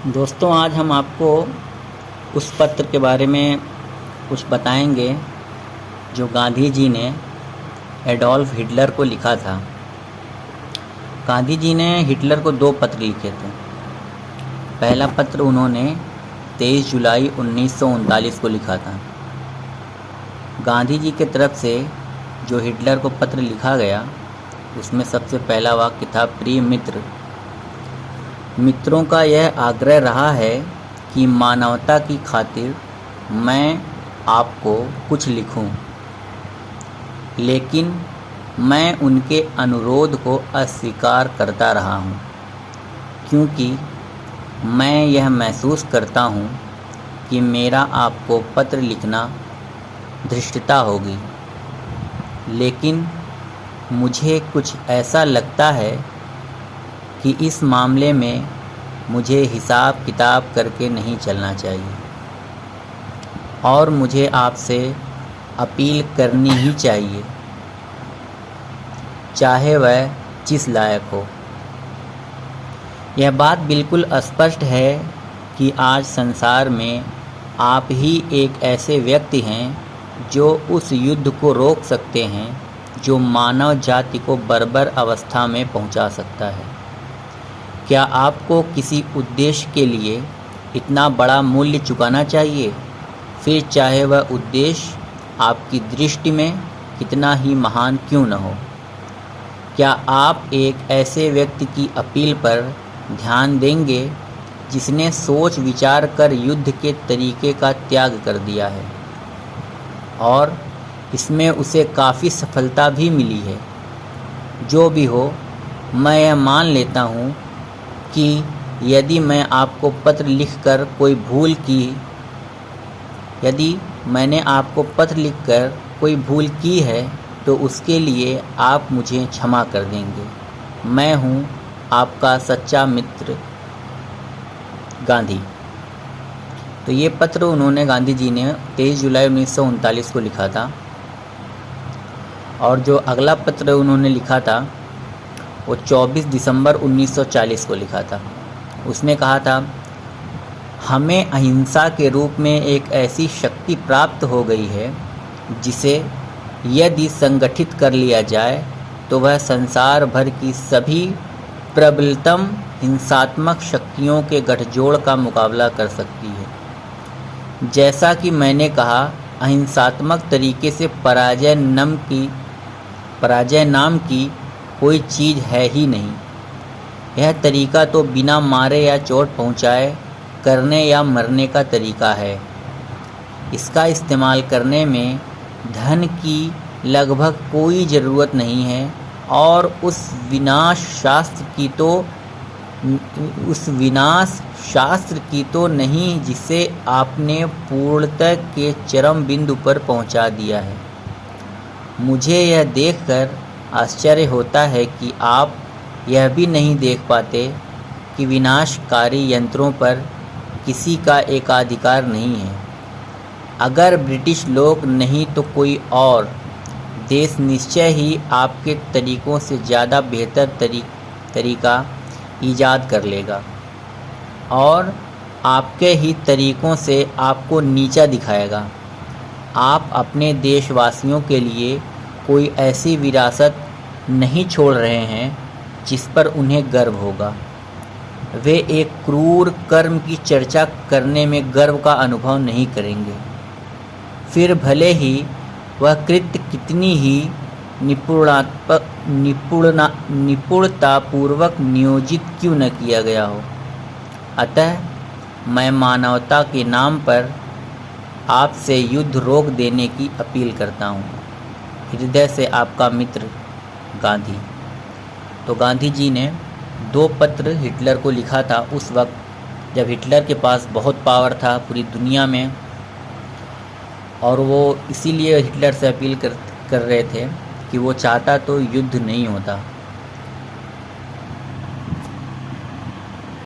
दोस्तों, आज हम आपको उस पत्र के बारे में कुछ बताएंगे जो गांधी जी ने एडोल्फ हिटलर को लिखा था। गांधी जी ने हिटलर को 2 पत्र लिखे थे। पहला पत्र उन्होंने 23 जुलाई 1939 को लिखा था। गांधी जी की तरफ से जो हिटलर को पत्र लिखा गया, उसमें सबसे पहला वाक्य था, प्रिय मित्र, मित्रों का यह आग्रह रहा है कि मानवता की खातिर मैं आपको कुछ लिखूं, लेकिन मैं उनके अनुरोध को अस्वीकार करता रहा हूं, क्योंकि मैं यह महसूस करता हूं कि मेरा आपको पत्र लिखना धृष्टता होगी। लेकिन मुझे कुछ ऐसा लगता है कि इस मामले में मुझे हिसाब किताब करके नहीं चलना चाहिए और मुझे आपसे अपील करनी ही चाहिए, चाहे वह जिस लायक हो। यह बात बिल्कुल स्पष्ट है कि आज संसार में आप ही एक ऐसे व्यक्ति हैं जो उस युद्ध को रोक सकते हैं जो मानव जाति को बर्बर अवस्था में पहुंचा सकता है। क्या आपको किसी उद्देश्य के लिए इतना बड़ा मूल्य चुकाना चाहिए, फिर चाहे वह उद्देश्य आपकी दृष्टि में कितना ही महान क्यों न हो? क्या आप एक ऐसे व्यक्ति की अपील पर ध्यान देंगे जिसने सोच विचार कर युद्ध के तरीके का त्याग कर दिया है और इसमें उसे काफ़ी सफलता भी मिली है? जो भी हो, मैं यह मान लेता हूँ कि यदि मैंने आपको पत्र लिखकर कोई भूल की है तो उसके लिए आप मुझे क्षमा कर देंगे। मैं हूँ आपका सच्चा मित्र, गांधी। तो ये पत्र उन्होंने गांधी जी ने 23 जुलाई 1939 को लिखा था। और जो अगला पत्र उन्होंने लिखा था वो 24 दिसंबर 1940 को लिखा था। उसमें कहा था, हमें अहिंसा के रूप में एक ऐसी शक्ति प्राप्त हो गई है जिसे यदि संगठित कर लिया जाए तो वह संसार भर की सभी प्रबलतम हिंसात्मक शक्तियों के गठजोड़ का मुकाबला कर सकती है। जैसा कि मैंने कहा, अहिंसात्मक तरीके से पराजय नाम की कोई चीज़ है ही नहीं। यह तरीका तो बिना मारे या चोट पहुँचाए करने या मरने का तरीका है। इसका इस्तेमाल करने में धन की लगभग कोई ज़रूरत नहीं है और उस विनाश शास्त्र की तो नहीं जिसे आपने पूर्णतः के चरम बिंदु पर पहुंचा दिया है। मुझे यह देखकर आश्चर्य होता है कि आप यह भी नहीं देख पाते कि विनाशकारी यंत्रों पर किसी का एकाधिकार नहीं है। अगर ब्रिटिश लोग नहीं तो कोई और देश निश्चय ही आपके तरीकों से ज़्यादा बेहतर तरीका ईजाद कर लेगा और आपके ही तरीकों से आपको नीचा दिखाएगा। आप अपने देशवासियों के लिए कोई ऐसी विरासत नहीं छोड़ रहे हैं जिस पर उन्हें गर्व होगा। वे एक क्रूर कर्म की चर्चा करने में गर्व का अनुभव नहीं करेंगे, फिर भले ही वह कृत्य कितनी ही निपुणतापूर्वक नियोजित क्यों न किया गया हो। अतः मैं मानवता के नाम पर आपसे युद्ध रोक देने की अपील करता हूँ। हृदय से आपका मित्र, गांधी। तो गांधी जी ने 2 पत्र हिटलर को लिखा था उस वक्त जब हिटलर के पास बहुत पावर था पूरी दुनिया में, और वो इसीलिए हिटलर से अपील कर रहे थे कि वो चाहता तो युद्ध नहीं होता।